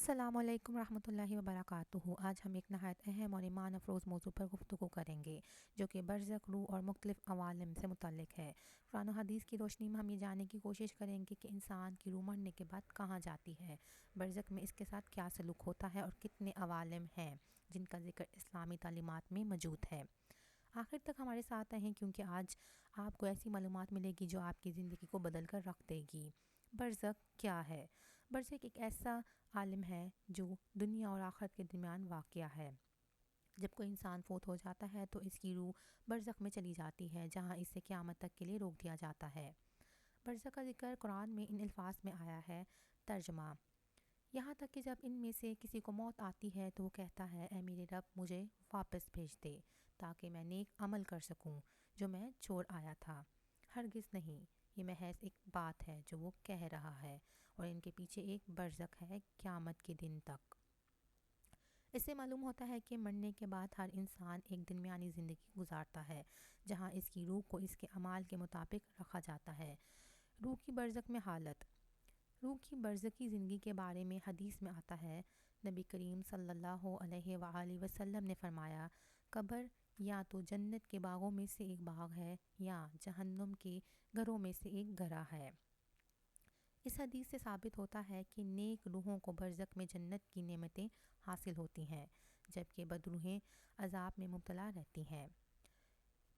السلام علیکم ورحمۃ اللہ وبرکاتہ۔ آج ہم ایک نہایت اہم اور ایمان افروز موضوع پر گفتگو کریں گے جو کہ برزخ، روح اور مختلف عوالم سے متعلق ہے۔ قرآن و حدیث کی روشنی میں ہم یہ جاننے کی کوشش کریں گے کہ انسان کی روح مرنے کے بعد کہاں جاتی ہے، برزخ میں اس کے ساتھ کیا سلوک ہوتا ہے اور کتنے عوالم ہیں جن کا ذکر اسلامی تعلیمات میں موجود ہے۔ آخر تک ہمارے ساتھ رہیں کیونکہ آج آپ کو ایسی معلومات ملے گی جو آپ کی زندگی کو بدل کر رکھ دے گی۔ برزخ کیا ہے؟ برزخ ایک ایسا عالم ہے جو دنیا اور آخرت کے درمیان واقع ہے۔ جب کوئی انسان فوت ہو جاتا ہے تو اس کی روح برزخ میں چلی جاتی ہے جہاں اسے قیامت تک کے لیے روک دیا جاتا ہے۔ برزخ کا ذکر قرآن میں ان الفاظ میں آیا ہے۔ ترجمہ: یہاں تک کہ جب ان میں سے کسی کو موت آتی ہے تو وہ کہتا ہے، اے میرے رب مجھے واپس بھیج دے تاکہ میں نیک عمل کر سکوں جو میں چھوڑ آیا تھا۔ ہرگز نہیں، یہ محض ایک بات ہے جو وہ کہہ رہا ہے اور ان کے پیچھے ایک برزخ ہے قیامت کے دن تک۔ اس سے معلوم ہوتا ہے کہ مرنے کے بعد ہر انسان ایک درمیانی زندگی گزارتا ہے جہاں اس کی روح کو اس کے اعمال کے مطابق رکھا جاتا ہے۔ روح کی برزخ میں حالت۔ روح کی برزخی زندگی کے بارے میں حدیث میں آتا ہے، نبی کریم صلی اللہ علیہ وآلہ وسلم نے فرمایا، قبر یا تو جنت کے باغوں میں سے ایک باغ ہے یا جہنم کے گھروں میں سے ایک گھرا ہے۔ اس حدیث سے ثابت ہوتا ہے کہ نیک روحوں کو برزخ میں جنت کی نعمتیں حاصل ہوتی ہیں جبکہ بد روحیں عذاب میں مبتلا رہتی ہیں۔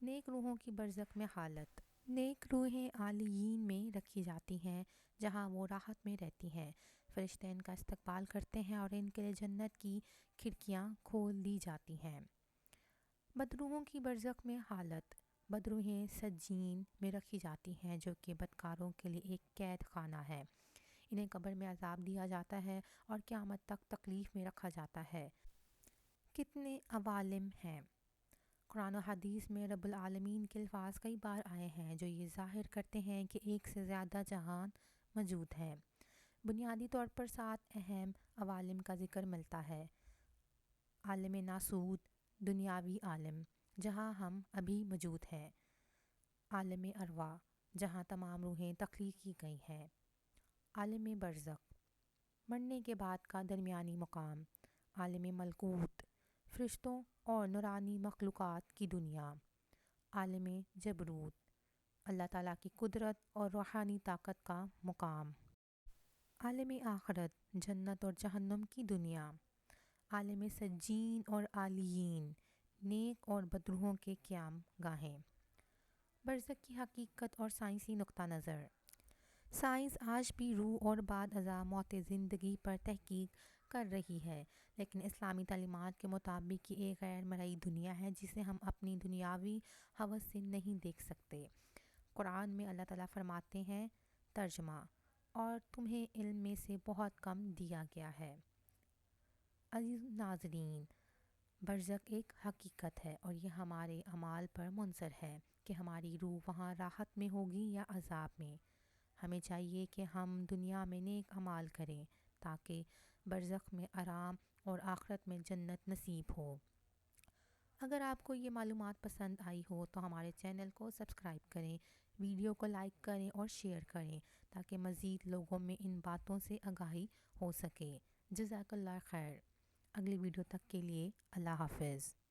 نیک روحوں کی برزخ میں حالت۔ نیک روحیں علیین میں رکھی جاتی ہیں جہاں وہ راحت میں رہتی ہیں۔ فرشتے ان کا استقبال کرتے ہیں اور ان کے لیے جنت کی کھڑکیاں کھول دی جاتی ہیں۔ بدروحوں کی برزخ میں حالت۔ بدروحیں سجین میں رکھی جاتی ہیں جو کہ بدکاروں کے لیے ایک قید خانہ ہے۔ انہیں قبر میں عذاب دیا جاتا ہے اور قیامت تک تکلیف میں رکھا جاتا ہے۔ کتنے عوالم ہیں؟ قرآن و حدیث میں رب العالمین کے الفاظ کئی بار آئے ہیں جو یہ ظاہر کرتے ہیں کہ ایک سے زیادہ جہان موجود ہے۔ بنیادی طور پر 7 اہم عوالم کا ذکر ملتا ہے۔ عالم ناسوت، دنیاوی عالم جہاں ہم ابھی موجود ہیں۔ عالم ارواح جہاں تمام روحیں تخلیق کی گئی ہیں۔ عالم برزخ مرنے کے بعد کا درمیانی مقام۔ عالم ملکوت فرشتوں اور نورانی مخلوقات کی دنیا۔ عالم جبروت اللہ تعالیٰ کی قدرت اور روحانی طاقت کا مقام۔ عالم آخرت جنت اور جہنم کی دنیا۔ عالم سجین اور علیین نیک اور بدروحوں کے قیام گاہیں۔ برزخ کی حقیقت اور سائنسی نقطہ نظر۔ سائنس آج بھی روح اور بعد ازاں موت زندگی پر تحقیق کر رہی ہے، لیکن اسلامی تعلیمات کے مطابق یہ ایک غیر مرئی دنیا ہے جسے ہم اپنی دنیاوی ہوس سے نہیں دیکھ سکتے۔ قرآن میں اللہ تعالیٰ فرماتے ہیں، ترجمہ: اور تمہیں علم میں سے بہت کم دیا گیا ہے۔ عزیز ناظرین، برزخ ایک حقیقت ہے اور یہ ہمارے اعمال پر منحصر ہے کہ ہماری روح وہاں راحت میں ہوگی یا عذاب میں۔ ہمیں چاہیے کہ ہم دنیا میں نیک اعمال کریں تاکہ برزخ میں آرام اور آخرت میں جنت نصیب ہو۔ اگر آپ کو یہ معلومات پسند آئی ہو تو ہمارے چینل کو سبسکرائب کریں، ویڈیو کو لائک کریں اور شیئر کریں تاکہ مزید لوگوں میں ان باتوں سے آگاہی ہو سکے۔ جزاک اللہ خیر۔ اگلی ویڈیو تک کے لیے اللہ حافظ۔